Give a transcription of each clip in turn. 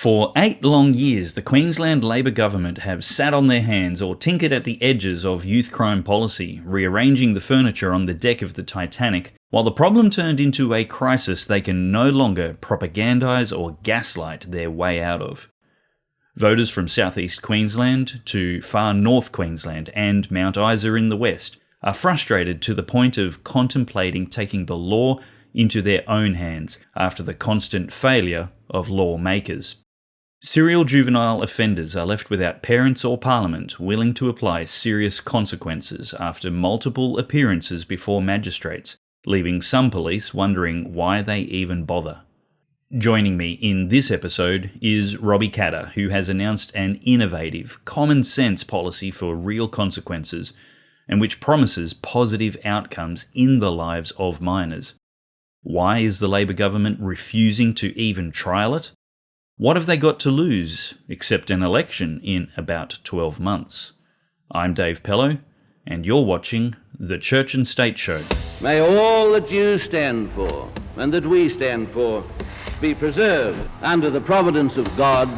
For 8 long years, the Queensland Labor government have sat on their hands or tinkered at the edges of youth crime policy, rearranging the furniture on the deck of the Titanic, while the problem turned into a crisis they can no longer propagandise or gaslight their way out of. Voters from southeast Queensland to far north Queensland and Mount Isa in the west are frustrated to the point of contemplating taking the law into their own hands after the constant failure of lawmakers. Serial juvenile offenders are left without parents or parliament willing to apply serious consequences after multiple appearances before magistrates, leaving some police wondering why they even bother. Joining me in this episode is Robbie Katter, who has announced an innovative, common-sense policy for real consequences, and which promises positive outcomes in the lives of minors. Why is the Labor government refusing to even trial it? What have they got to lose, except an election in about 12 months? I'm Dave Pellowe, and you're watching The Church and State Show. May all that you stand for, and that we stand for, be preserved under the providence of God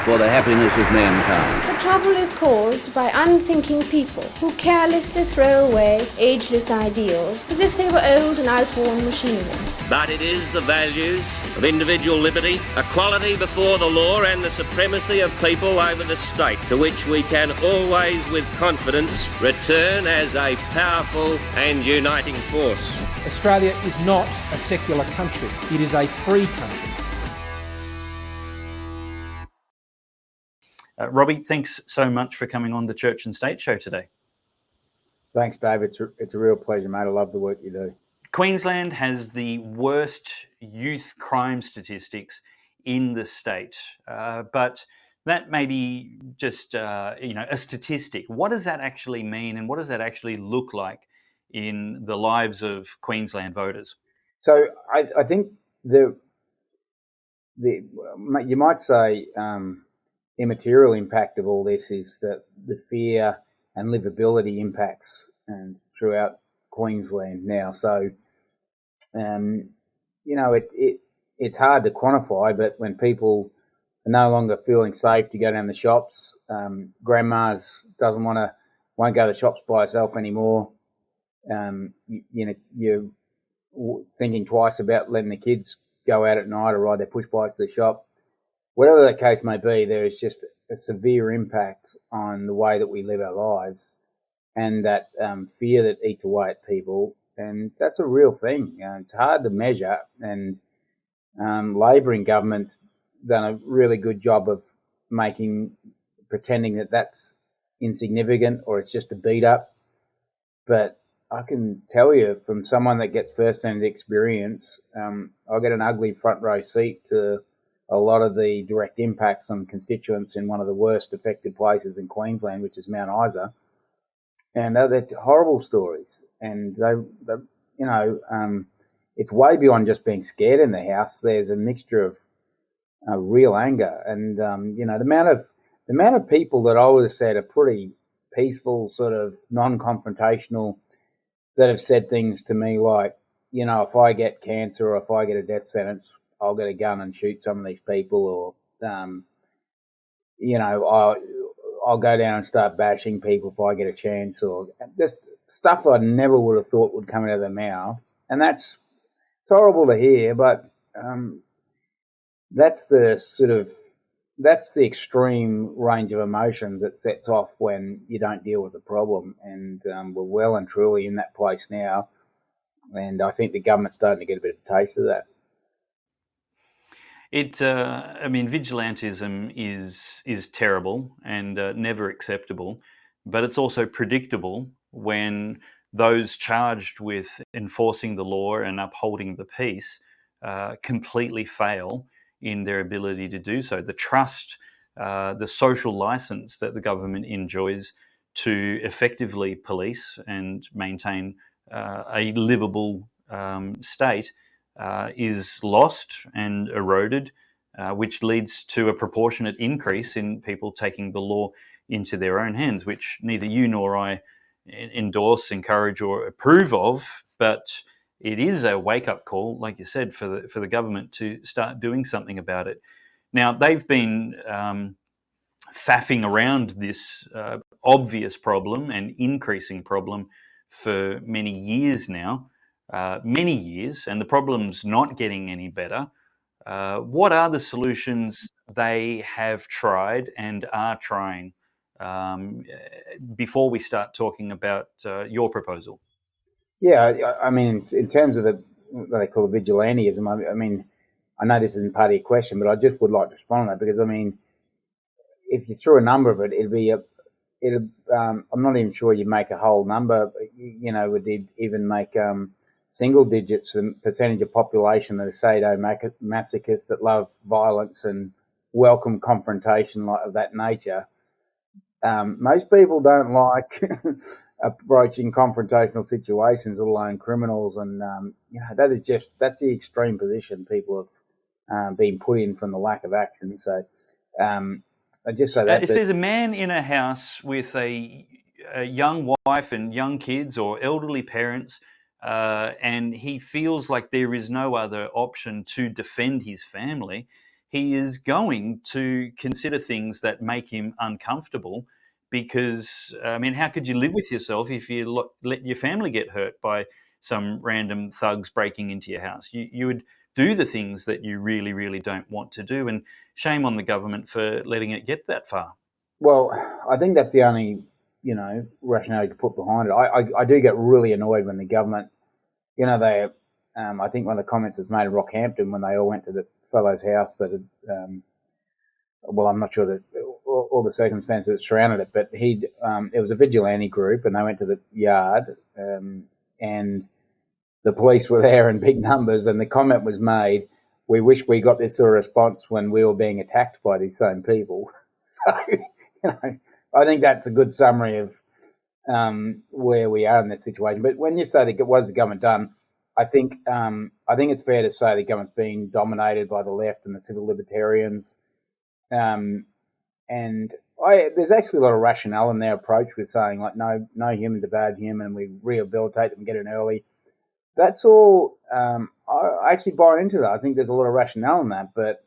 for the happiness of mankind. The trouble is caused by unthinking people who carelessly throw away ageless ideals as if they were old and outworn machinery. But it is the values of individual liberty, equality before the law and the supremacy of people over the state to which we can always with confidence return as a powerful and uniting force. Australia is not a secular country. It is a free country. Robbie, thanks so much for coming on the Church and State Show today. Thanks, Dave. It's a real pleasure, mate. I love the work you do. Queensland has the worst youth crime statistics in the state, but that may be just a statistic. What does that actually mean, and what does that actually look like in the lives of Queensland voters? So I think you might say immaterial impact of all this is that the fear and livability impacts throughout Queensland now. So, it's hard to quantify, but when people are no longer feeling safe to go down the shops, grandma's won't go to the shops by herself anymore. You're thinking twice about letting the kids go out at night or ride their push bikes to the shop. Whatever the case may be, there is just a severe impact on the way that we live our lives, and that fear that eats away at people, and that's a real thing. It's hard to measure, and Labor in government's done a really good job of pretending that that's insignificant or it's just a beat up. But I can tell you from someone that gets first-hand experience, I get an ugly front row seat to a lot of the direct impacts on constituents in one of the worst affected places in Queensland, which is Mount Isa. And they're horrible stories. And it's way beyond just being scared in the house. There's a mixture of real anger. And, the amount of people that I would have said are pretty peaceful, sort of non-confrontational, that have said things to me like, if I get cancer or if I get a death sentence, I'll get a gun and shoot some of these people, or, I'll go down and start bashing people if I get a chance, or just stuff I never would have thought would come out of their mouth. And it's horrible to hear, but that's the extreme range of emotions that sets off when you don't deal with the problem. And we're well and truly in that place now. And I think the government's starting to get a bit of a taste of that. Vigilantism is terrible and never acceptable, but it's also predictable when those charged with enforcing the law and upholding the peace completely fail in their ability to do so. The trust, the social license that the government enjoys to effectively police and maintain a livable state is lost and eroded, which leads to a proportionate increase in people taking the law into their own hands, which neither you nor I endorse, encourage, or approve of. But it is a wake-up call, like you said, for the government to start doing something about it. Now, they've been faffing around this obvious problem and increasing problem for many years now, many years, and the problem's not getting any better. What are the solutions they have tried and are trying before we start talking about your proposal? Yeah, I mean, in terms of what they call vigilantism, I mean, I know this isn't part of your question, but I just would like to respond to that because, I mean, if you threw a number of it, I'm not even sure you'd make a whole number. You know, would it even make single digits the percentage of population that are sadomasochists that love violence and welcome confrontation of that nature? Most people don't like approaching confrontational situations, let alone criminals, and you know, that's the extreme position people have been put in from the lack of action. So I just say that if there's a man in a house with a young wife and young kids or elderly parents, and he feels like there is no other option to defend his family, he is going to consider things that make him uncomfortable. Because, I mean, how could you live with yourself if you let your family get hurt by some random thugs breaking into your house? You would do the things that you really, really don't want to do. And shame on the government for letting it get that far. Well, I think that's the only, you know, rationale you could put behind it. I do get really annoyed when the government, you know, I think one of the comments was made in Rockhampton when they all went to the fellow's house that had, well, I'm not sure that all the circumstances that surrounded it, but it was a vigilante group and they went to the yard and the police were there in big numbers and the comment was made, we wish we got this sort of response when we were being attacked by these same people. So, you know, I think that's a good summary of where we are in this situation. But when you say what has the government done, I think it's fair to say the government's being dominated by the left and the civil libertarians. And there's actually a lot of rationale in their approach with saying, like, no human's a bad human, we rehabilitate them, get in early. That's all. I actually buy into that. I think there's a lot of rationale in that, but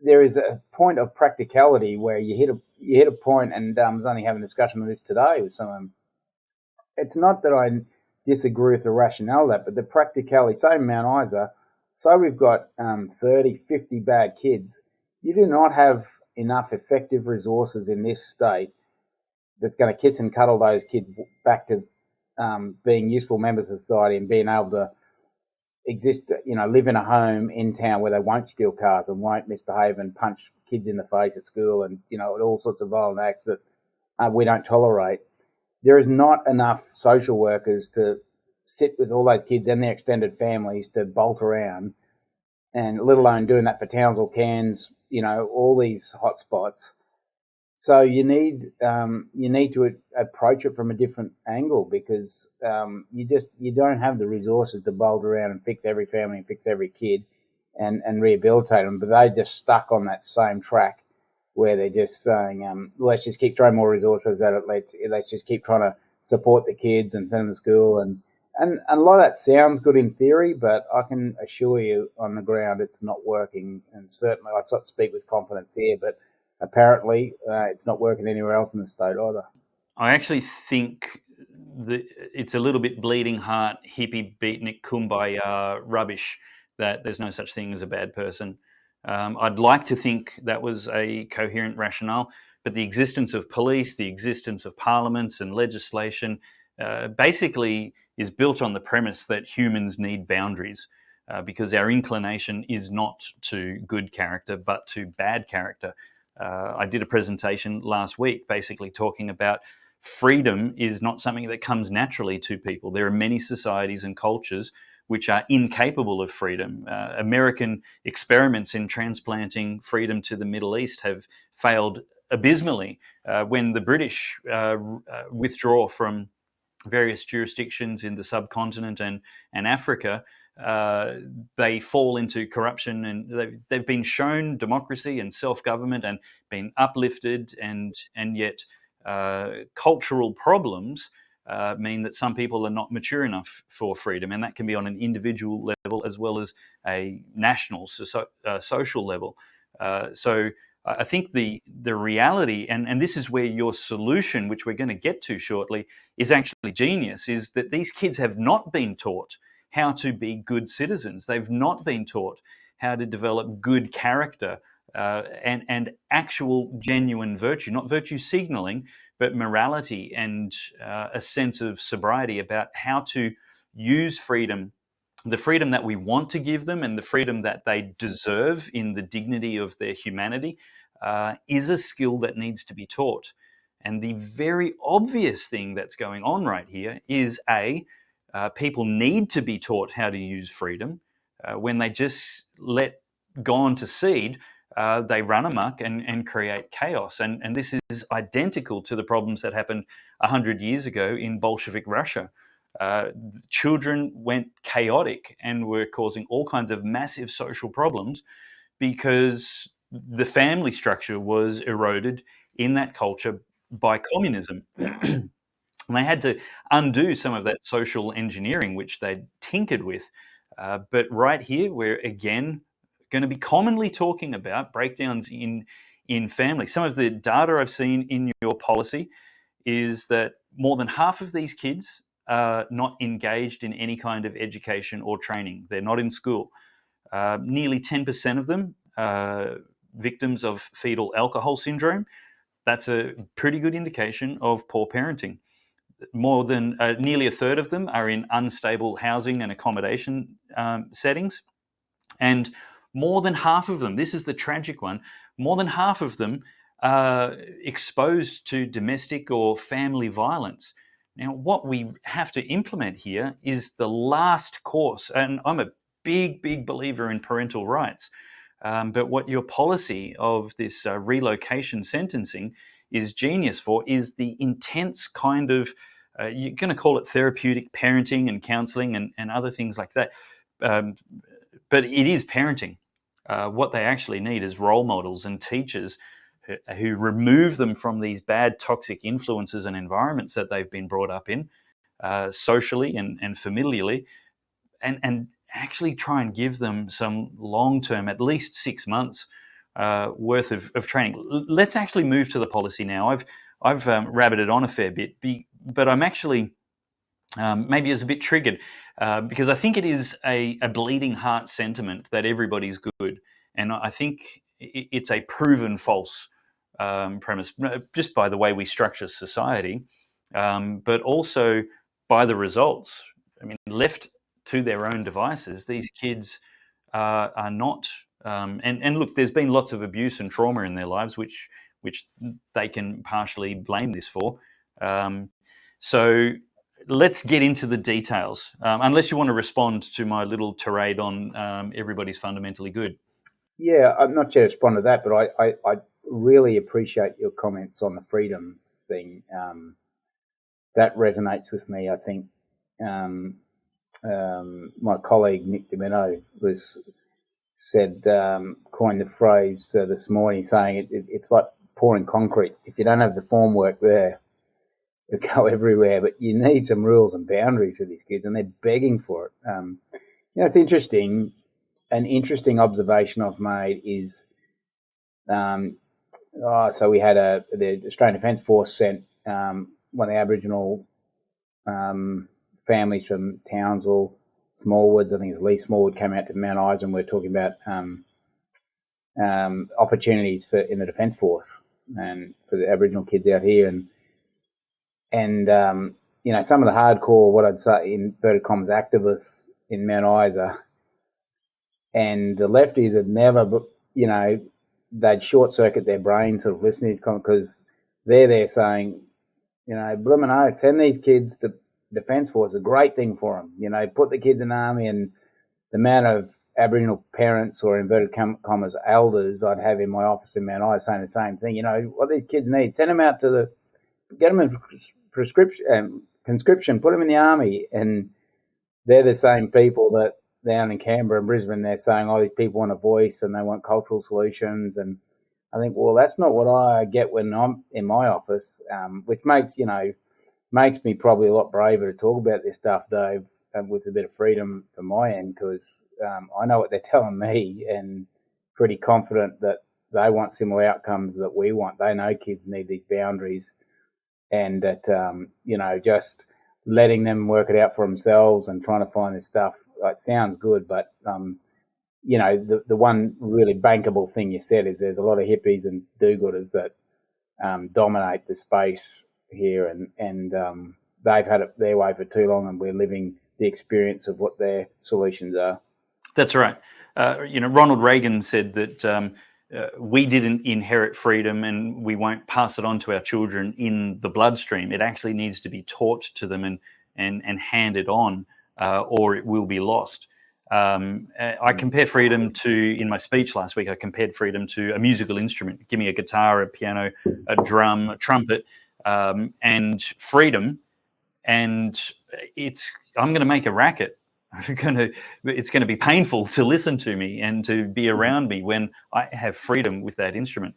there is a point of practicality where you hit a point, and I was only having a discussion on this today with someone. It's not that I disagree with the rationale of that, but the practicality. Say Mount Isa, so we've got 30, 50 bad kids. You do not have enough effective resources in this state that's going to kiss and cuddle those kids back to being useful members of society and being able to exist, you know, live in a home in town where they won't steal cars and won't misbehave and punch kids in the face at school and, you know, all sorts of violent acts that we don't tolerate. There is not enough social workers to sit with all those kids and their extended families to bolt around, and let alone doing that for Townsville, Cairns, you know, all these hot spots. So you need to approach it from a different angle because you don't have the resources to bolt around and fix every family and fix every kid and rehabilitate them. But they're just stuck on that same track where they're just saying, let's just keep throwing more resources at it. Let's just keep trying to support the kids and send them to school. And a lot of that sounds good in theory, but I can assure you on the ground it's not working. And certainly I sort of speak with confidence here, but apparently it's not working anywhere else in the state either. I actually think that it's a little bit bleeding heart, hippie beatnik kumbaya rubbish that there's no such thing as a bad person. I'd like to think that was a coherent rationale, but the existence of police, the existence of parliaments and legislation basically is built on the premise that humans need boundaries because our inclination is not to good character but to bad character. I did a presentation last week basically talking about freedom is not something that comes naturally to people. There are many societies and cultures which are incapable of freedom. American experiments in transplanting freedom to the Middle East have failed abysmally. When the British withdraw from various jurisdictions in the subcontinent and Africa, they fall into corruption, and they've been shown democracy and self-government and been uplifted, and yet cultural problems mean that some people are not mature enough for freedom, and that can be on an individual level as well as a national social level. So I think the reality, and this is where your solution, which we're going to get to shortly, is actually genius, is that these kids have not been taught how to be good citizens. They've not been taught how to develop good character and actual genuine virtue, not virtue signaling, but morality and a sense of sobriety about how to use freedom, the freedom that we want to give them and the freedom that they deserve in the dignity of their humanity, is a skill that needs to be taught. And the very obvious thing that's going on right here is people need to be taught how to use freedom. When they just let gone to seed, they run amok and create chaos. And this is identical to the problems that happened 100 years ago in Bolshevik Russia. Children went chaotic and were causing all kinds of massive social problems because the family structure was eroded in that culture by communism. And they had to undo some of that social engineering, which they'd tinkered with. But right here, we're again going to be commonly talking about breakdowns in family. Some of the data I've seen in your policy is that more than half of these kids are not engaged in any kind of education or training. They're not in school. Nearly 10% of them are victims of fetal alcohol syndrome. That's a pretty good indication of poor parenting. More than nearly a third of them are in unstable housing and accommodation settings. And more than half of them, this is the tragic one, more than half of them are exposed to domestic or family violence. Now, what we have to implement here is the last course. And I'm a big, big believer in parental rights. But what your policy of this relocation sentencing is genius for is the intense kind of, you're going to call it therapeutic parenting and counseling and other things like that. But it is parenting. What they actually need is role models and teachers who remove them from these bad toxic influences and environments that they've been brought up in, socially and familiarly, and actually try and give them some long-term, at least 6 months worth of training. Let's actually move to the policy now. I've rabbited on a fair bit, but I'm actually maybe it's a bit triggered because I think it is a bleeding heart sentiment that everybody's good, and I think it's a proven false premise, just by the way we structure society, but also by the results. I mean, left to their own devices, these kids are not. And look, there's been lots of abuse and trauma in their lives, which they can partially blame this for. So let's get into the details. Unless you want to respond to my little tirade on everybody's fundamentally good. Yeah, I'm not sure to respond to that, but I really appreciate your comments on the freedoms thing. That resonates with me. I think my colleague Nick Domino coined the phrase this morning, saying it's like pouring concrete. If you don't have the formwork there, it'll go everywhere. But you need some rules and boundaries for these kids, and they're begging for it. It's interesting. An interesting observation I've made is, so we had the Australian Defence Force sent one of the Aboriginal families from Townsville, Smallwoods, I think it's Lee Smallwood, came out to Mount Isa, and we're talking about opportunities in the Defence Force and for the Aboriginal kids out here, and some of the hardcore, what I'd say in inverted commas, activists in Mount Isa. And the lefties had never, they'd short-circuit their brains sort of listening to these comments because they're there saying, bloomin' oath, send these kids to Defence Force, a great thing for them. Put the kids in the army, and the amount of Aboriginal parents or inverted commas elders I'd have in my office in Mount Isa saying the same thing. What these kids need, send them out to get them in conscription, put them in the army. And they're the same people that down in Canberra and Brisbane, they're saying, these people want a voice and they want cultural solutions. And I think, well, that's not what I get when I'm in my office, which makes me probably a lot braver to talk about this stuff, Dave, with a bit of freedom from my end, because I know what they're telling me and pretty confident that they want similar outcomes that we want. They know kids need these boundaries, and that just letting them work it out for themselves and trying to find this stuff. It sounds good, but the one really bankable thing you said is there's a lot of hippies and do-gooders that dominate the space here, and they've had it their way for too long, and we're living the experience of what their solutions are. That's right. Ronald Reagan said that we didn't inherit freedom and we won't pass it on to our children in the bloodstream. It actually needs to be taught to them and handed on, or it will be lost. I compare freedom to, in my speech last week, I compared freedom to a musical instrument. Give me a guitar, a piano, a drum, a trumpet, and freedom, and I'm going to make a racket. It's going to be painful to listen to me and to be around me when I have freedom with that instrument.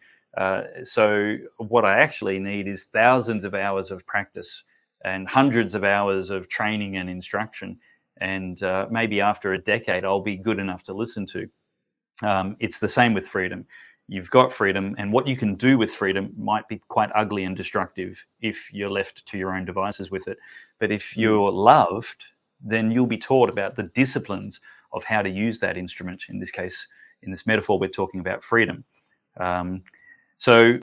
So what I actually need is thousands of hours of practice and hundreds of hours of training and instruction. And maybe after a decade, I'll be good enough to listen to. It's the same with freedom. You've got freedom, and what you can do with freedom might be quite ugly and destructive if you're left to your own devices with it. But if you're loved, then you'll be taught about the disciplines of how to use that instrument. In this case, in this metaphor, we're talking about freedom. So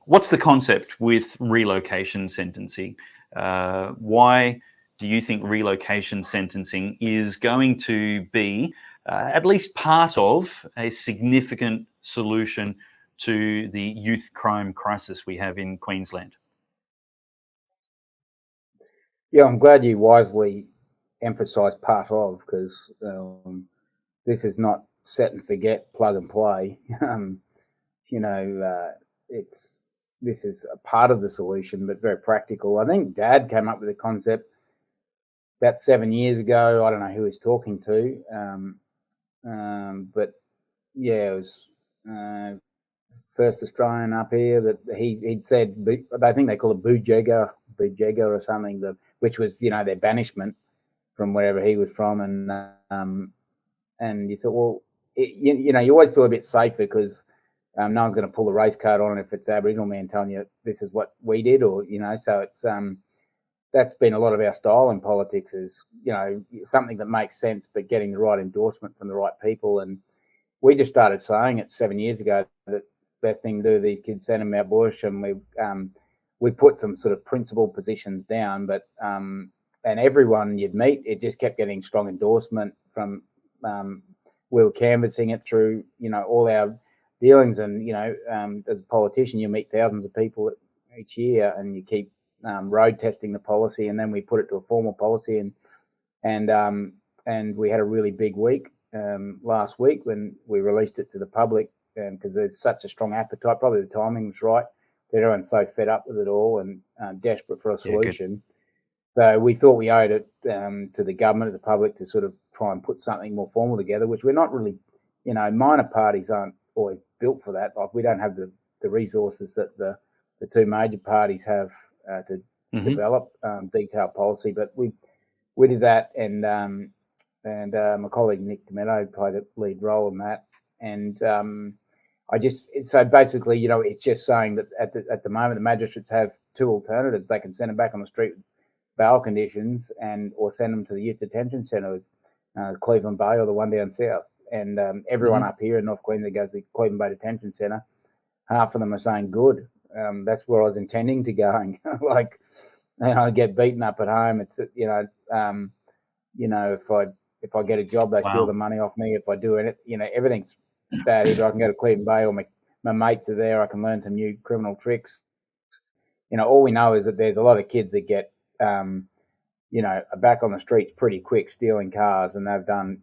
what's the concept with relocation sentencing? Why do you think relocation sentencing is going to be at least part of a significant solution to the youth crime crisis we have in Queensland? Yeah, I'm glad you wisely emphasised part of, because this is not set and forget, plug and play. This is a part of the solution, but very practical. I think Dad came up with the concept about 7 years ago. I don't know who he's talking to, but yeah, it was first Australian up here that he'd said. I think they call it boojega or something, which was their banishment from wherever he was from, and you thought, well, you always feel a bit safer because no one's going to pull the race card on if it's Aboriginal man telling you this is what we did, or so it's that's been a lot of our style in politics, is something that makes sense, but getting the right endorsement from the right people. And we just started saying it 7 years ago that the best thing to do with these kids, send them out bush, and we put some sort of principal positions down, but and everyone you'd meet, it just kept getting strong endorsement from. We were canvassing it through all our dealings, and as a politician, you meet thousands of people each year, and you keep road testing the policy, and then we put it to a formal policy, and we had a really big week last week when we released it to the public, because there's such a strong appetite. Probably the timing was right. Everyone's so fed up with it all and desperate for a solution. So we thought we owed it to the government, to the public, to sort of try and put something more formal together, which we're not really, minor parties aren't always built for that. Like, we don't have the resources that the two major parties have to develop detailed policy. But we did that, and my colleague Nick Tometto played a lead role in that. And so basically, it's just saying that at the moment the magistrates have two alternatives. They can send them back on the street with bail conditions, or send them to the youth detention centres, Cleveland Bay or the one down south. And everyone up here in North Queensland goes to the Cleveland Bay Detention Centre. Half of them are saying good. That's where I was intending to going. Like, I get beaten up at home. It's if I get a job, they steal the money off me. If I do it, everything's bad. Either I can go to Cleveland Bay, or my mates are there. I can learn some new criminal tricks. All we know is that there's a lot of kids that get are back on the streets pretty quick, stealing cars, and they've done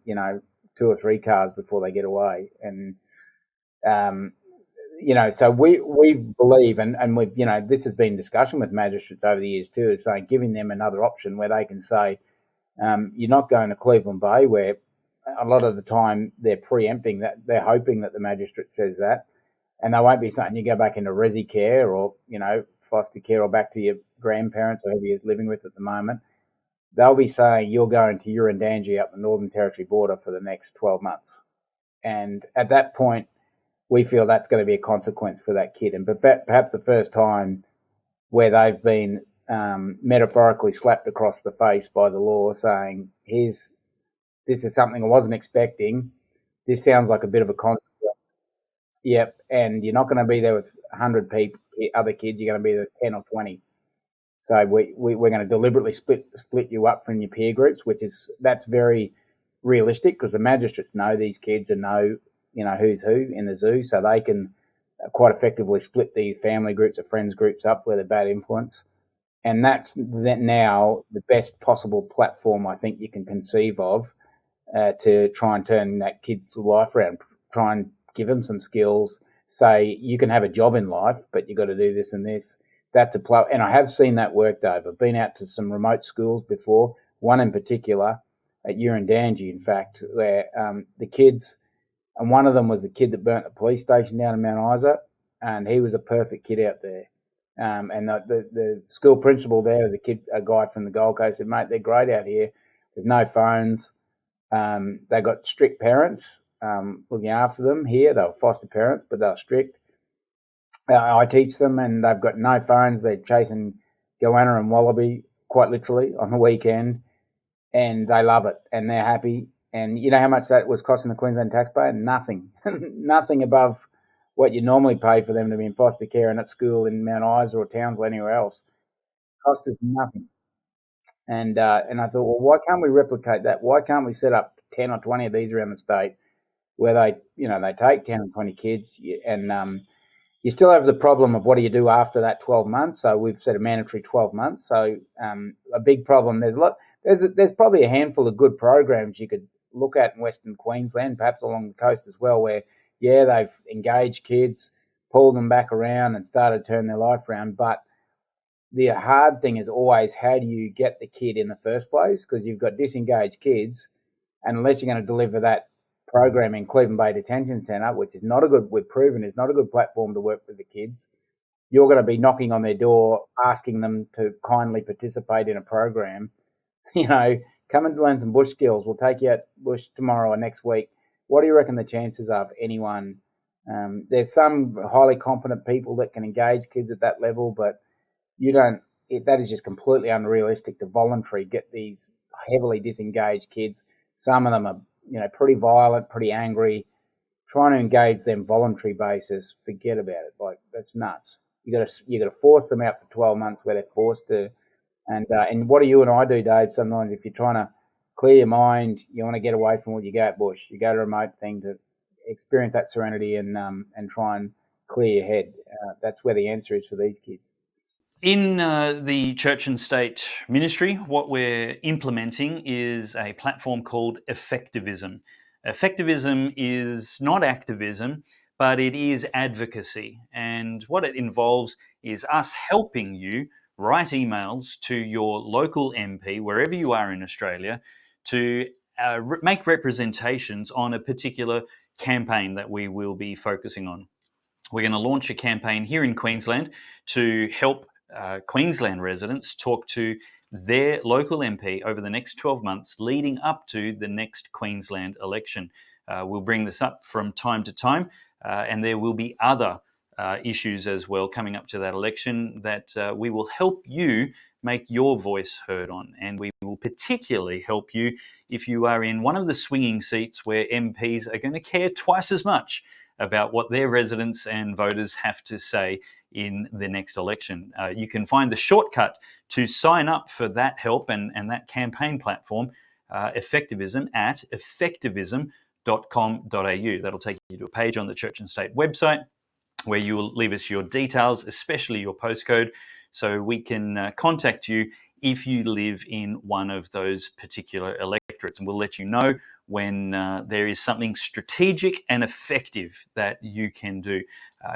2 or 3 cars before they get away. And so we believe, and we've this has been discussion with magistrates over the years too, is saying giving them another option where they can say, you're not going to Cleveland Bay, where a lot of the time they're preempting that, they're hoping that the magistrate says that, and they won't be saying you go back into resi care or foster care or back to your grandparents or whoever you're living with at the moment. They'll be saying you're going to Urundangi up the Northern Territory border for the next 12 months. And at that point, we feel that's going to be a consequence for that kid. And perhaps the first time where they've been metaphorically slapped across the face by the law saying, this is something I wasn't expecting. This sounds like a bit of a consequence. Yep, and you're not going to be there with 100 people, other kids. You're going to be there with 10 or 20. So we're going to deliberately split you up from your peer groups, that's very realistic because the magistrates know these kids and know who's who in the zoo, so they can quite effectively split the family groups or friends groups up where they're bad influence. And that's now the best possible platform I think you can conceive of to try and turn that kid's life around, try and give them some skills, say you can have a job in life, but you've got to do this and this. That's and I have seen that work, Dave. I've been out to some remote schools before, one in particular at Urandangi, in fact, where the kids, and one of them was the kid that burnt the police station down in Mount Isa, and he was a perfect kid out there. And the school principal there was a guy from the Gold Coast, said, mate, they're great out here. There's no phones. They got strict parents looking after them here. They were foster parents, but they were strict. I teach them, and they've got no phones. They're chasing goanna and wallaby, quite literally, on the weekend, and they love it, and they're happy. And you know how much that was costing the Queensland taxpayer? Nothing. Nothing above what you normally pay for them to be in foster care and at school in Mount Isa or Townsville, anywhere else. It cost us nothing. And I thought, well, why can't we replicate that? Why can't we set up 10 or 20 of these around the state where they take 10 or 20 kids and you still have the problem of what do you do after that 12 months? So we've set a mandatory 12 months. So a big problem. There's probably a handful of good programs you could look at in Western Queensland, perhaps along the coast as well, where they've engaged kids, pulled them back around, and started turning their life around. But the hard thing is always how do you get the kid in the first place? Because you've got disengaged kids, and unless you're going to deliver that program in Cleveland Bay Detention Centre, which is we've proven is not a good platform to work with the kids, you're going to be knocking on their door, asking them to kindly participate in a program. Come and learn some bush skills. We'll take you out bush tomorrow or next week. What do you reckon the chances are of anyone? There's some highly competent people that can engage kids at that level, but that is just completely unrealistic to voluntarily get these heavily disengaged kids. Some of them are pretty violent, pretty angry. Trying to engage them voluntary basis, forget about it. Like, that's nuts. You got to force them out for 12 months where they're forced to. And what do you and I do, Dave? Sometimes if you're trying to clear your mind, you want to get away from what you go at bush. You go to a remote thing to experience that serenity and try and clear your head. That's where the answer is for these kids. In the Church and State ministry, what we're implementing is a platform called effectivism. Effectivism is not activism, but it is advocacy. And what it involves is us helping you write emails to your local MP, wherever you are in Australia, to make representations on a particular campaign that we will be focusing on. We're going to launch a campaign here in Queensland to help Queensland residents talk to their local MP over the next 12 months leading up to the next Queensland election. We'll bring this up from time to time, and there will be other issues as well coming up to that election that we will help you make your voice heard on. And we will particularly help you if you are in one of the swinging seats where MPs are going to care twice as much about what their residents and voters have to say in the next election. You can find the shortcut to sign up for that help and that campaign platform, Effectivism, at effectivism.com.au. That'll take you to a page on the Church and State website where you will leave us your details, especially your postcode, so we can contact you if you live in one of those particular electorates. And we'll let you know when there is something strategic and effective that you can do.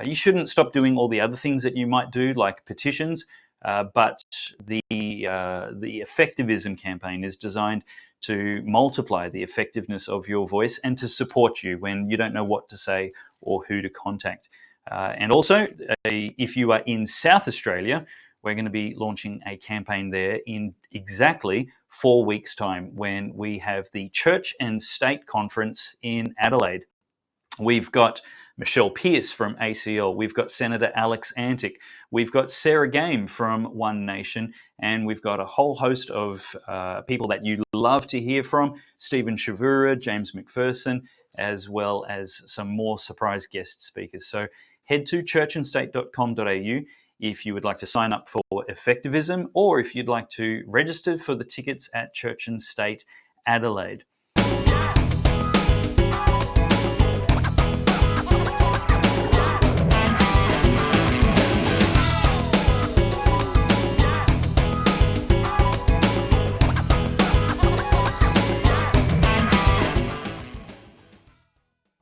You shouldn't stop doing all the other things that you might do, like petitions, but the Effectivism campaign is designed to multiply the effectiveness of your voice and to support you when you don't know what to say or who to contact. And also, if you are in South Australia, we're going to be launching a campaign there in exactly 4 weeks' time when we have the Church and State Conference in Adelaide. We've got Michelle Pearce from ACL. We've got Senator Alex Antic. We've got Sarah Game from One Nation. And we've got a whole host of people that you love to hear from. Stephen Shavura, James McPherson, as well as some more surprise guest speakers. So head to churchandstate.com.au if you would like to sign up for Effectivism, or if you'd like to register for the tickets at Church and State Adelaide.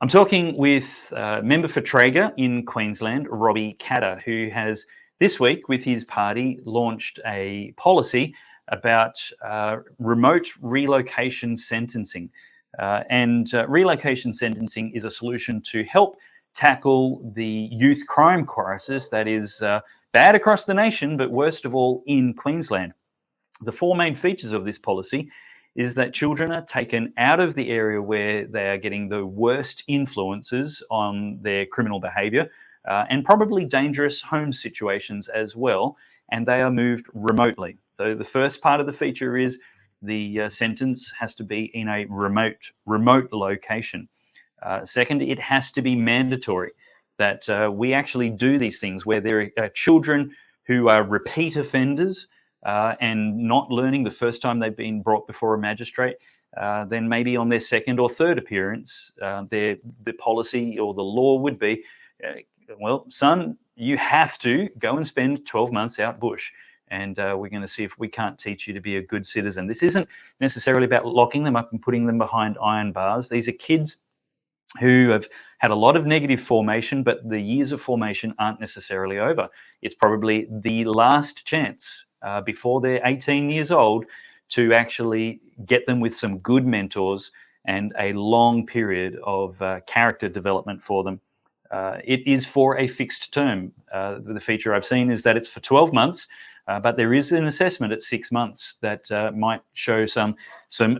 I'm talking with a member for Traeger in Queensland, Robbie Katter, who has this week with his party launched a policy about remote relocation sentencing. Relocation sentencing is a solution to help tackle the youth crime crisis that is bad across the nation, but worst of all in Queensland. The four main features of this policy is that children are taken out of the area where they are getting the worst influences on their criminal behaviour and probably dangerous home situations as well, and they are moved remotely. So the first part of the feature is the sentence has to be in a remote location. Second, it has to be mandatory that we actually do these things where there are children who are repeat offenders and not learning the first time they've been brought before a magistrate, then maybe on their second or third appearance, the policy or the law would be, well, son, you have to go and spend 12 months out bush, and we're going to see if we can't teach you to be a good citizen. This isn't necessarily about locking them up and putting them behind iron bars. These are kids who have had a lot of negative formation, but the years of formation aren't necessarily over. It's probably the last chance before they're 18 years old to actually get them with some good mentors and a long period of character development for them. It is for a fixed term. The feature I've seen is that it's for 12 months, but there is an assessment at 6 months that might show some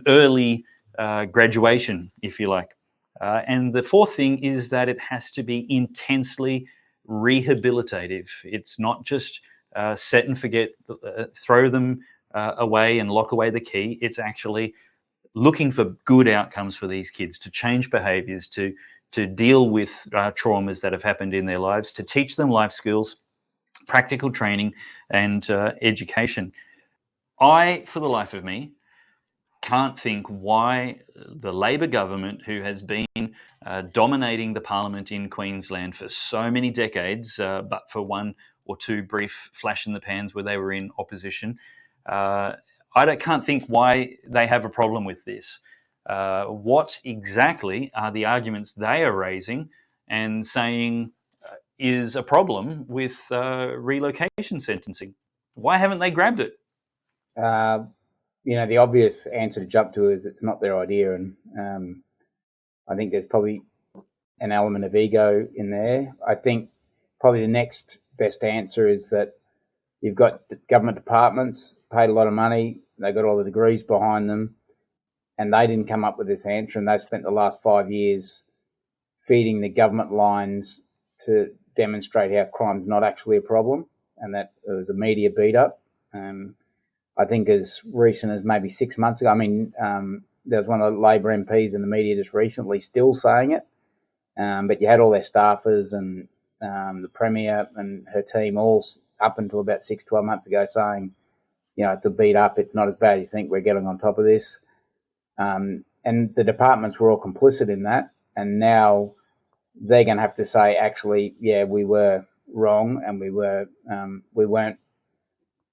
early graduation, if you like. And the fourth thing is that it has to be intensely rehabilitative. It's not just set and forget, throw them away and lock away the key. It's actually looking for good outcomes for these kids, to change behaviours, to deal with traumas that have happened in their lives, to teach them life skills, practical training and education. I, for the life of me, can't think why the Labor government, who has been dominating the parliament in Queensland for so many decades, but for one or two brief flash in the pans where they were in opposition, can't think why they have a problem with this. What exactly are the arguments they are raising and saying is a problem with relocation sentencing? Why haven't they grabbed it? The obvious answer to jump to is it's not their idea, and I think there's probably an element of ego in there. I think probably the next best answer is that you've got government departments paid a lot of money, they've got all the degrees behind them, and they didn't come up with this answer, and they've spent the last 5 years feeding the government lines to demonstrate how crime's not actually a problem and that it was a media beat-up. I think as recent as maybe 6 months ago, there was one of the Labor MPs in the media just recently still saying it, but you had all their staffers and the Premier and her team all up until about 6-12 months ago saying, it's a beat-up, it's not as bad as you think, we're getting on top of this. And the departments were all complicit in that, and now they're going to have to say, actually, yeah, we were wrong, and we weren't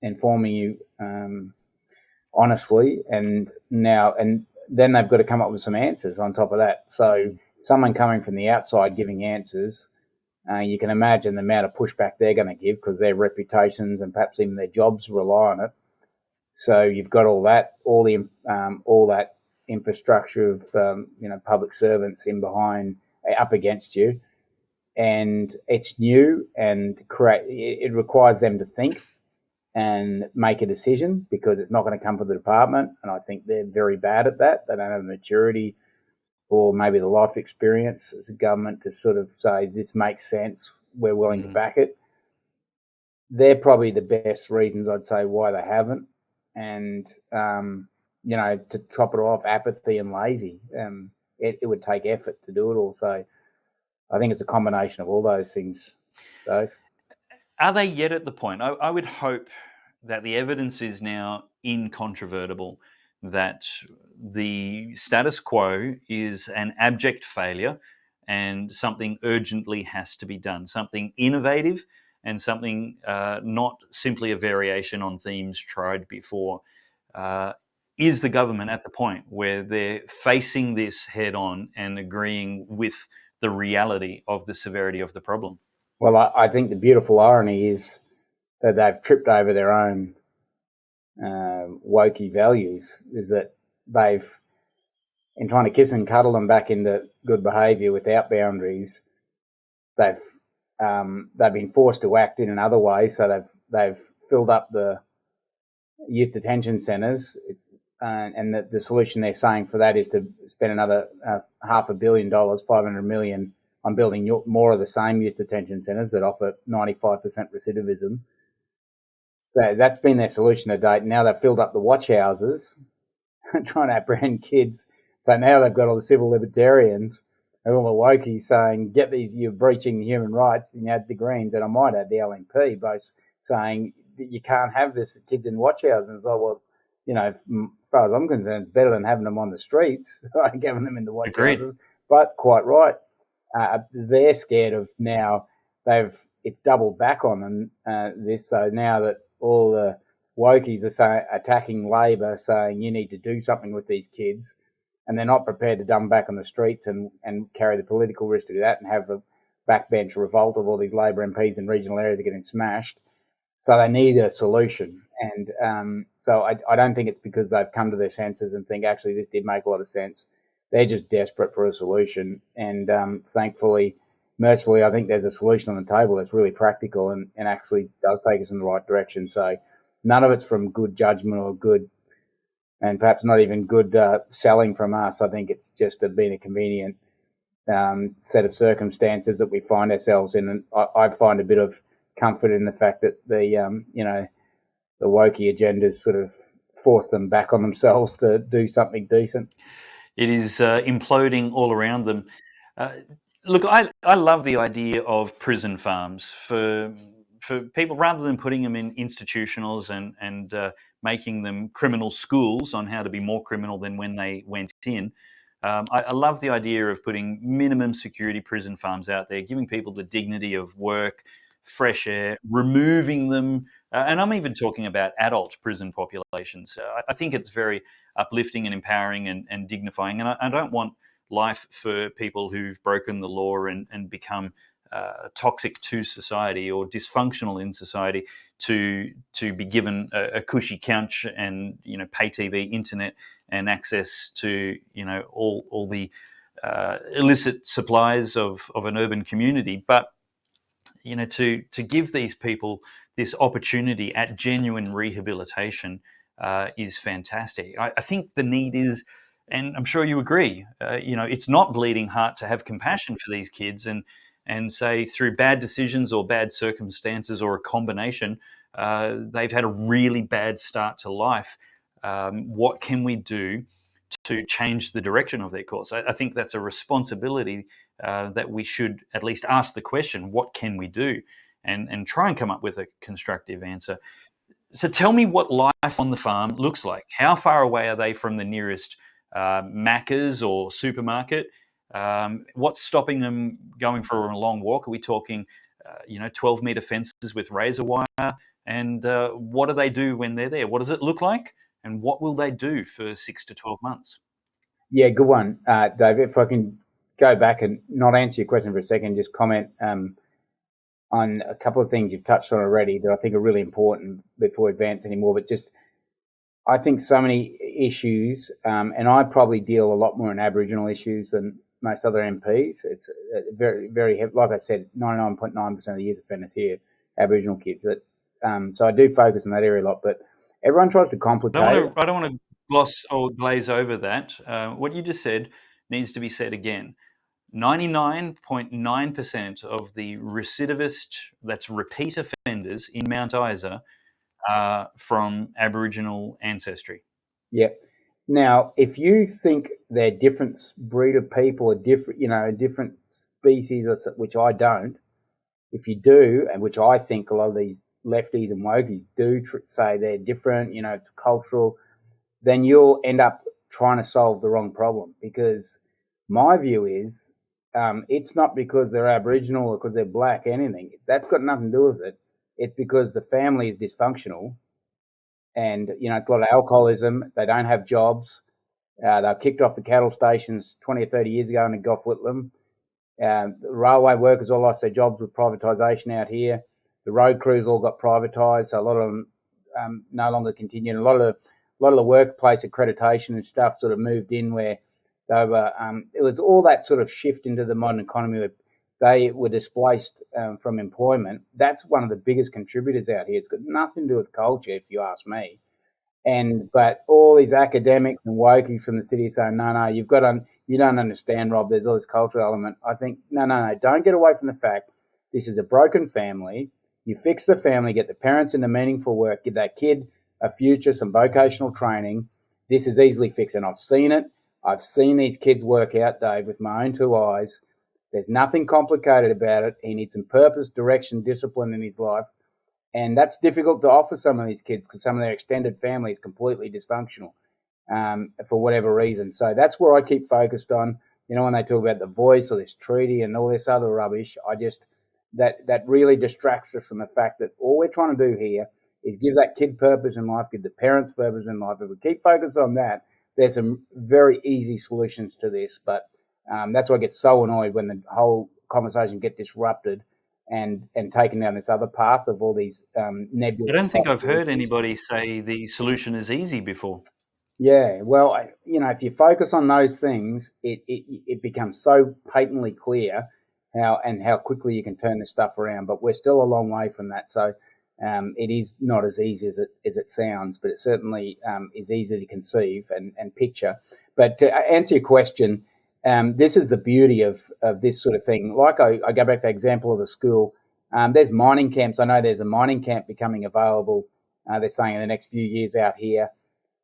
informing you honestly, and then they've got to come up with some answers on top of that. So someone coming from the outside giving answers, you can imagine the amount of pushback they're going to give because their reputations and perhaps even their jobs rely on it. So you've got all that infrastructure of public servants in behind up against you, and it's new and it requires them to think and make a decision because it's not going to come from the department, and I think they're very bad at that. They don't have the maturity or maybe the life experience as a government to sort of say this makes sense, we're willing to back it. They're probably the best reasons I'd say why they haven't. And, to top it off, apathy and lazy. It would take effort to do it all. So I think it's a combination of all those things, Dave. Are they yet at the point? I would hope that the evidence is now incontrovertible, that the status quo is an abject failure and something urgently has to be done, something innovative and something not simply a variation on themes tried before. Is the government at the point where they're facing this head on and agreeing with the reality of the severity of the problem? Well, I think the beautiful irony is that they've tripped over their own wokey values, is that they've, in trying to kiss and cuddle them back into good behaviour without boundaries, they've been forced to act in another way. So they've filled up the youth detention centres, and the solution they're saying for that is to spend another $500 million, $500 million, on building more of the same youth detention centres that offer 95% recidivism. So that's been their solution to date. Now they've filled up the watch houses trying to apprehend kids. So now they've got all the civil libertarians and all the wokies saying, you're breaching human rights, and you had the Greens, and I might add the LNP, both saying you can't have this kids in watch houses. And so, well, as far as I'm concerned, it's better than having them on the streets, like having them in the watch houses. But quite right. They're scared of now. It's doubled back on them, this. So now that all the wokies are attacking Labor, saying you need to do something with these kids, and they're not prepared to dump back on the streets and carry the political risk to do that, and have a backbench revolt of all these Labor MPs in regional areas are getting smashed. So they need a solution. And so I don't think it's because they've come to their senses and think, actually, this did make a lot of sense. They're just desperate for a solution. And thankfully, mercifully, I think there's a solution on the table that's really practical and actually does take us in the right direction. So none of it's from good judgment or good, and perhaps not even good selling from us. I think it's just been a convenient set of circumstances that we find ourselves in. And I find a bit of comfort in the fact that the wokey agendas sort of force them back on themselves to do something decent. It is imploding all around them. Look, I love the idea of prison farms for people, rather than putting them in institutionals and making them criminal schools on how to be more criminal than when they went in. I love the idea of putting minimum security prison farms out there, giving people the dignity of work, fresh air, removing them. And I'm even talking about adult prison populations. I think it's very uplifting and empowering and dignifying. And I don't want life for people who've broken the law and become toxic to society or dysfunctional in society to be given a cushy couch and pay TV, internet, and access to all the illicit supplies of an urban community. But to give these people this opportunity at genuine rehabilitation is fantastic. I think the need is, and I'm sure you agree, it's not bleeding heart to have compassion for these kids and say through bad decisions or bad circumstances or a combination, they've had a really bad start to life. What can we do to change the direction of their course? I think that's a responsibility that we should at least ask the question, what can we do? And try and come up with a constructive answer. So tell me what life on the farm looks like. How far away are they from the nearest Macca's or supermarket? What's stopping them going for a long walk? Are we talking, 12-metre fences with razor wire? And what do they do when they're there? What does it look like? And what will they do for 6 to 12 months? Yeah, good one, Dave. If I can go back and not answer your question for a second, just comment on a couple of things you've touched on already that I think are really important before we advance anymore. But just, I think so many issues, and I probably deal a lot more in Aboriginal issues than most other MPs. It's very, very heavy. Like I said, 99.9% of the youth offenders here, Aboriginal kids. But, so I do focus on that area a lot. But everyone tries to complicate it. I don't want to gloss or glaze over that. What you just said, needs to be said again. 99.9% of the recidivist, that's repeat offenders in Mount Isa, are from Aboriginal ancestry. Yeah. Now, if you think they're different breed of people, a different species, which I don't, if you do, and which I think a lot of these lefties and wokies do say they're different, it's cultural, then you'll end up trying to solve the wrong problem. Because my view is, it's not because they're Aboriginal or because they're black, anything. That's got nothing to do with it. It's because the family is dysfunctional. And, it's a lot of alcoholism. They don't have jobs. They're kicked off the cattle stations 20 or 30 years ago in Gough Whitlam. The railway workers all lost their jobs with privatisation out here. The road crews all got privatised, so a lot of them no longer continue. And a lot of the workplace accreditation and stuff sort of moved in where they were. It was all that sort of shift into the modern economy where they were displaced from employment. That's one of the biggest contributors out here. It's got nothing to do with culture, if you ask me. But all these academics and wokies from the city saying, no, you don't understand, Rob, there's all this cultural element. I think, no, don't get away from the fact this is a broken family. You fix the family, get the parents into meaningful work, give that kid a future, some vocational training. This is easily fixed, and I've seen it. I've seen these kids work out, Dave, with my own two eyes. There's nothing complicated about it. He needs some purpose, direction, discipline in his life. And that's difficult to offer some of these kids because some of their extended family is completely dysfunctional for whatever reason. So that's where I keep focused on. When they talk about the voice or this treaty and all this other rubbish, that really distracts us from the fact that all we're trying to do here is give that kid purpose in life, give the parents purpose in life. If we keep focused on that, there's some very easy solutions to this. But that's why I get so annoyed when the whole conversation gets disrupted and taken down this other path of all these nebulous. I don't think I've heard anybody say the solution is easy before. Yeah, well, if you focus on those things, it becomes so patently clear how quickly you can turn this stuff around. But we're still a long way from that. So it is not as easy as it sounds, but it certainly is easy to conceive and picture. But to answer your question, this is the beauty of this sort of thing. Like I go back to the example of the school. There's mining camps. I know there's a mining camp becoming available. They're saying in the next few years out here.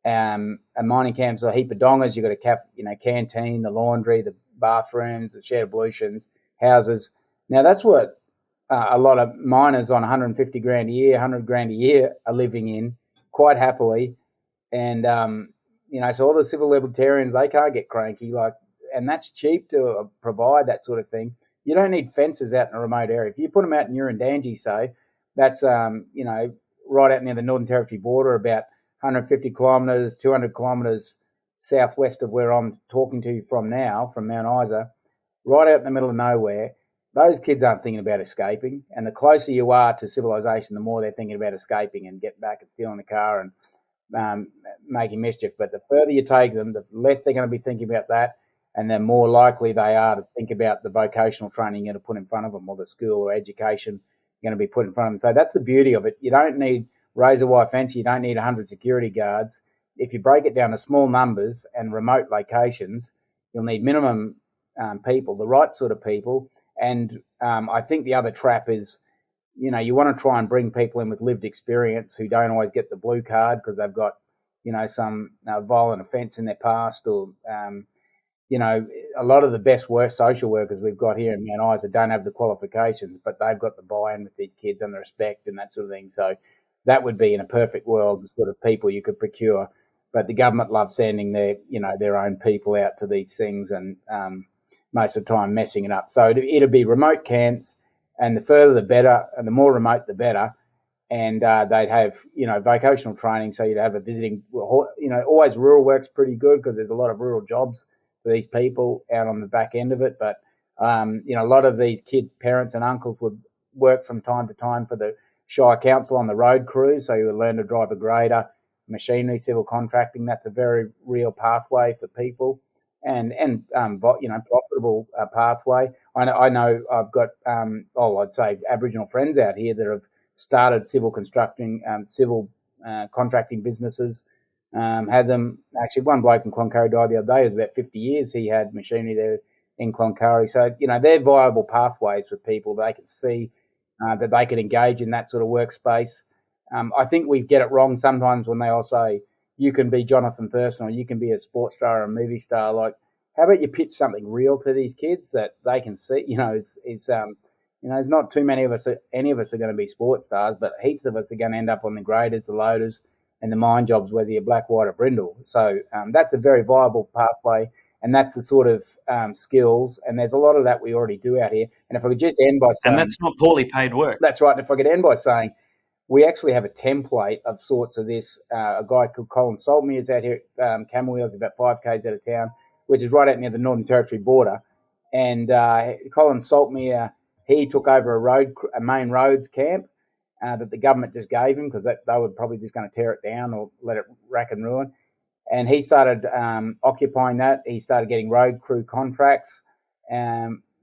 A mining camp's a heap of dongers. You've got a canteen, the laundry, the bathrooms, the shared ablutions, houses. Now that's what a lot of miners on 150 grand a year, 100 grand a year are living in quite happily. And so all the civil libertarians, they can't get cranky and that's cheap to provide that sort of thing. You don't need fences out in a remote area. If you put them out in Urundangi, say, that's, right out near the Northern Territory border, about 150 kilometres, 200 kilometres southwest of where I'm talking to you from now, from Mount Isa, right out in the middle of nowhere. Those kids aren't thinking about escaping. And the closer you are to civilization, the more they're thinking about escaping and getting back and stealing the car and making mischief. But the further you take them, the less they're going to be thinking about that. And the more likely they are to think about the vocational training you're going to put in front of them or the school or education you're going to be put in front of them. So that's the beauty of it. You don't need razor wire fence. You don't need 100 security guards. If you break it down to small numbers and remote locations, you'll need minimum people, the right sort of people. And I think the other trap is, you want to try and bring people in with lived experience who don't always get the blue card because they've got, some violent offence in their past or, a lot of the best social workers we've got here in Mount Isa don't have the qualifications, but they've got the buy-in with these kids and the respect and that sort of thing. So that would be, in a perfect world, the sort of people you could procure. But the government loves sending their own people out to these things and most of the time messing it up. So it'll be remote camps, and the further the better, and the more remote the better. And they'd have, vocational training, so you'd have a visiting, always rural work's pretty good because there's a lot of rural jobs for these people out on the back end of it. But, a lot of these kids' parents and uncles would work from time to time for the Shire Council on the road crews, so you would learn to drive a grader, machinery, civil contracting. That's a very real pathway for people and profitable pathway. I know I've got, I'd say Aboriginal friends out here that have started civil contracting businesses Had them, actually one bloke in Cloncurry died the other day. It was about 50 years he had machinery there in Cloncurry. So, they're viable pathways for people. They can see that they can engage in that sort of workspace. I think we get it wrong sometimes when they all say, you can be Jonathan Thurston or you can be a sports star or a movie star. Like, how about you pitch something real to these kids that they can see? There's not too many of us, any of us are going to be sports stars, but heaps of us are going to end up on the graders, the loaders, and the mine jobs, whether you're black, white, or brindle. So that's a very viable pathway, and that's the sort of skills. And there's a lot of that we already do out here. And if I could just end by saying, and that's not poorly paid work. That's right. And if I could end by saying, we actually have a template of sorts of this. A guy called Colin Saltmere is out here at Camberwell, about 5 k's out of town, which is right out near the Northern Territory border. And Colin Saltmere, he took over a main roads camp that the government just gave him because they were probably just going to tear it down or let it rack and ruin. And he started occupying that. He started getting road crew contracts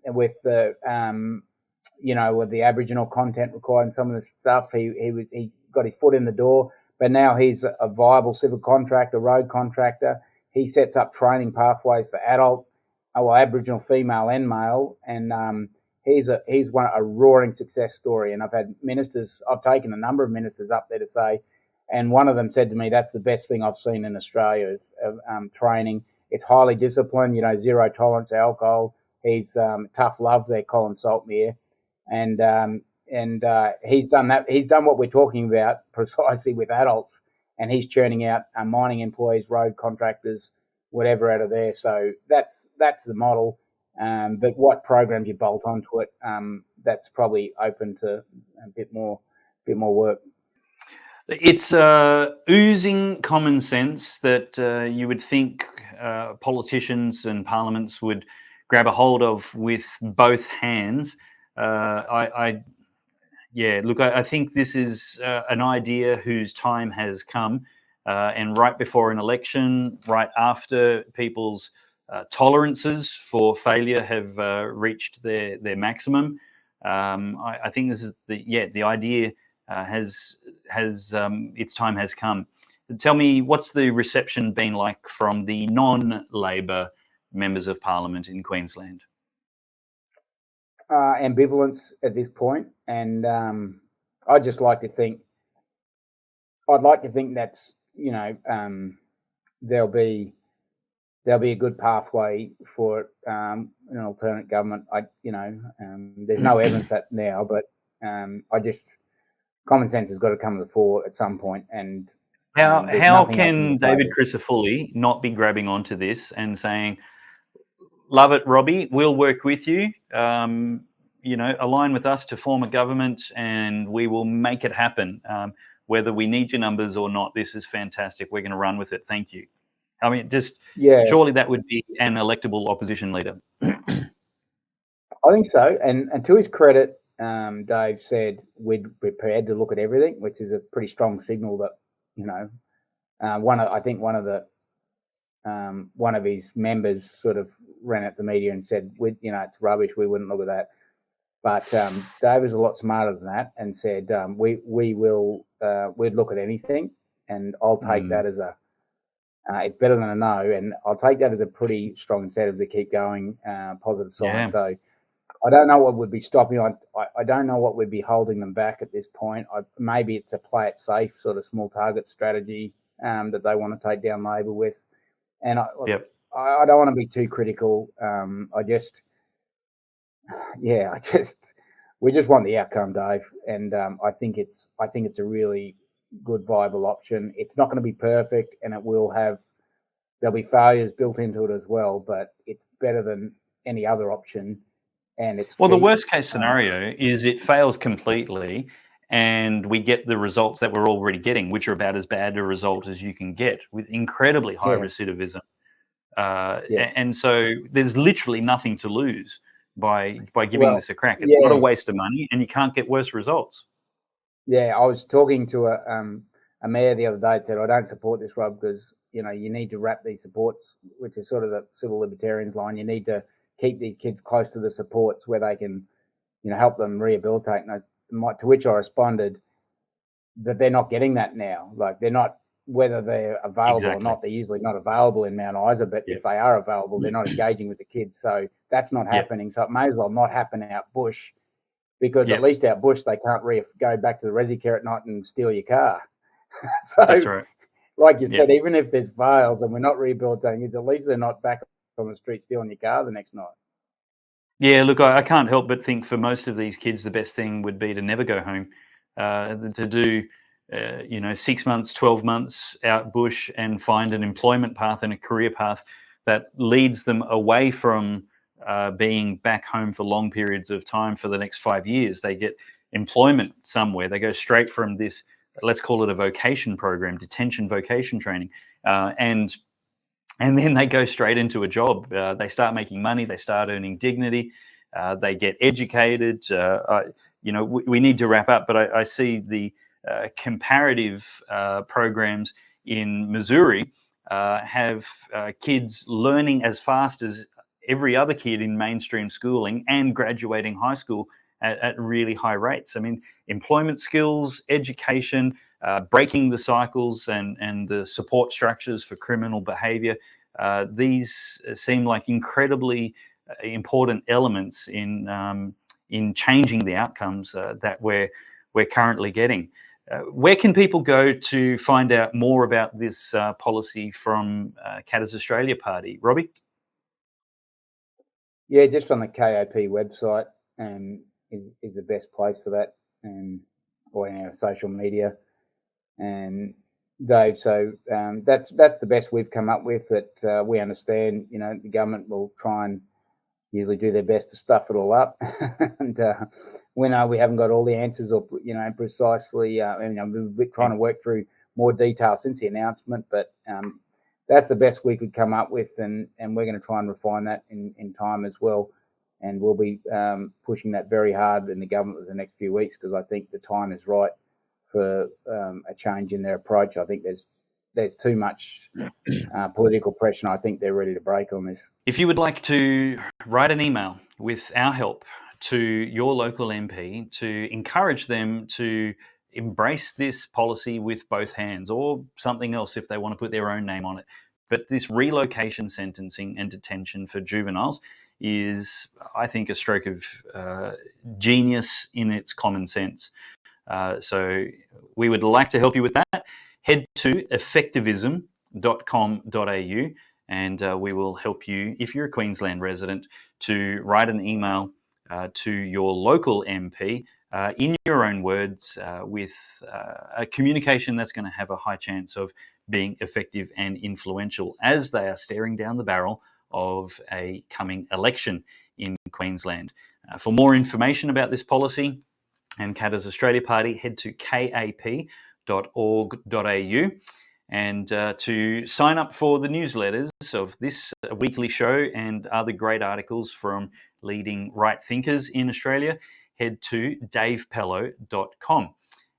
with the with the Aboriginal content required and some of the stuff. He got his foot in the door, but now he's a viable civil contractor, road contractor. He sets up training pathways for Aboriginal female and male, and he's a roaring success story. And I've taken a number of ministers up there to say, and one of them said to me, that's the best thing I've seen in Australia, training. It's highly disciplined, zero tolerance to alcohol. He's tough love there, Colin Saltmere. And he's done that. He's done what we're talking about precisely with adults, and he's churning out mining employees, road contractors, whatever out of there. So that's the model. But what programs you bolt onto it, that's probably open to a bit more work. It's oozing common sense that you would think politicians and parliaments would grab a hold of with both hands. I think this is an idea whose time has come, and right before an election, right after people's tolerances for failure have reached their maximum. I think this is the idea has its time has come. Tell me, what's the reception been like from the non-Labor members of Parliament in Queensland? Ambivalence at this point, and I'd like to think that's there'll be a good pathway for an alternate government. There's no evidence that now, but common sense has got to come to the fore at some point. And how can David Crisafulli not be grabbing onto this and saying, love it, Robbie, we'll work with you, align with us to form a government and we will make it happen. Whether we need your numbers or not, this is fantastic. We're going to run with it. Thank you. I mean, surely that would be an electable opposition leader. I think so. And to his credit, Dave said we're prepared to look at everything, which is a pretty strong signal that, one of his members sort of ran at the media and said, it's rubbish, we wouldn't look at that. But Dave is a lot smarter than that and said, we'd look at anything, and I'll take that as it's better than a no, and I'll take that as a pretty strong incentive to keep going, positive sign. Yeah. So I don't know what would be stopping. I don't know what would be holding them back at this point. Maybe it's a play it safe sort of small target strategy that they want to take down Labor with. And I don't want to be too critical. We just want the outcome, Dave. And I think it's a really good, viable option. It's not going to be perfect, and there'll be failures built into it as well, but it's better than any other option. And it's the worst case scenario is it fails completely and we get the results that we're already getting, which are about as bad a result as you can get with incredibly high recidivism. And so there's literally nothing to lose by giving this a crack. It's not a waste of money, and you can't get worse results. Yeah, I was talking to a mayor the other day and said, I don't support this, Rob, because, you need to wrap these supports, which is sort of the civil libertarians line. You need to keep these kids close to the supports where they can, help them rehabilitate. To which I responded that they're not getting that now. Like, they're not whether they're available Exactly. or not. They're usually not available in Mount Isa, but if they are available, they're not engaging with the kids. So that's not happening. So it may as well not happen out bush, because at least out bush they can't go back to the resi care at night and steal your car. So, That's right. like you said, even if there's fails and we're not rehabilitating kids, at least they're not back on the street stealing your car the next night. Yeah, look, I can't help but think for most of these kids, the best thing would be to never go home, to do, 6 months, 12 months out bush and find an employment path and a career path that leads them away from being back home for long periods of time for the next 5 years. They get employment somewhere. They go straight from this, let's call it a vocation program, detention vocation training, and then they go straight into a job. They start making money. They start earning dignity. They get educated. We need to wrap up, but I see the comparative programs in Missouri have kids learning as fast as every other kid in mainstream schooling and graduating high school at really high rates. I mean, employment skills, education, breaking the cycles and the support structures for criminal behavior. These seem like incredibly important elements in changing the outcomes that we're currently getting. Where can people go to find out more about this policy from Katter's Australia Party? Robbie? Yeah, just on the KAP website is the best place for that, or in our social media. And Dave, so that's the best we've come up with. That we understand, the government will try and usually do their best to stuff it all up, and we know we haven't got all the answers or precisely. We're trying to work through more detail since the announcement, but that's the best we could come up with, and we're going to try and refine that in time as well. And we'll be pushing that very hard in the government for the next few weeks, because I think the time is right for a change in their approach. I think there's too much political pressure, and I think they're ready to break on this. If you would like to write an email with our help to your local MP to encourage them to embrace this policy with both hands, or something else if they want to put their own name on it. But this relocation sentencing and detention for juveniles is, I think, a stroke of genius in its common sense. So we would like to help you with that. Head to effectivism.com.au and we will help you, if you're a Queensland resident, to write an email to your local MP in your own words with a communication that's going to have a high chance of being effective and influential as they are staring down the barrel of a coming election in Queensland. For more information about this policy and Katter's Australia Party, head to kap.org.au and to sign up for the newsletters of this weekly show and other great articles from leading right thinkers in Australia, head to davepellowe.com.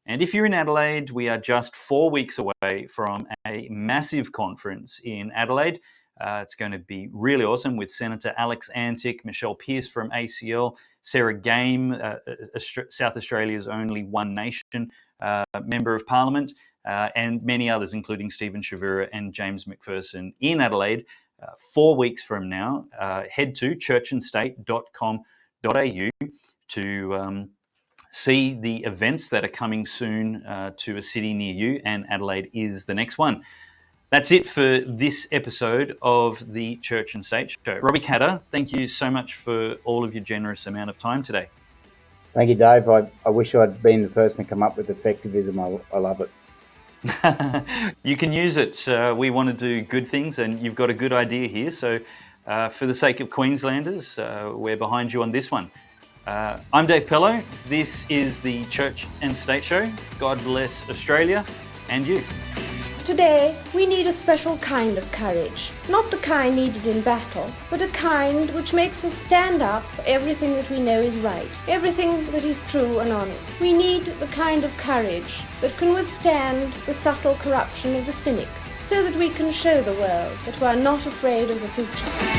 And if you're in Adelaide, we are just 4 weeks away from a massive conference in Adelaide. It's going to be really awesome with Senator Alex Antic, Michelle Pearce from ACL, Sarah Game, South Australia's only One Nation Member of Parliament, and many others, including Stephen Shavura and James McPherson in Adelaide. 4 weeks from now, head to churchandstate.com.au to see the events that are coming soon to a city near you, and Adelaide is the next one. That's it for this episode of the Church and State Show. Robbie Katter, thank you so much for all of your generous amount of time today. Thank you, Dave. I wish I'd been the person to come up with effectivism. I love it. You can use it. We want to do good things, and you've got a good idea here. So for the sake of Queenslanders, we're behind you on this one. I'm Dave Pellowe. This is the Church and State Show. God bless Australia and you. Today, we need a special kind of courage. Not the kind needed in battle, but a kind which makes us stand up for everything that we know is right, everything that is true and honest. We need the kind of courage that can withstand the subtle corruption of the cynics, so that we can show the world that we are not afraid of the future.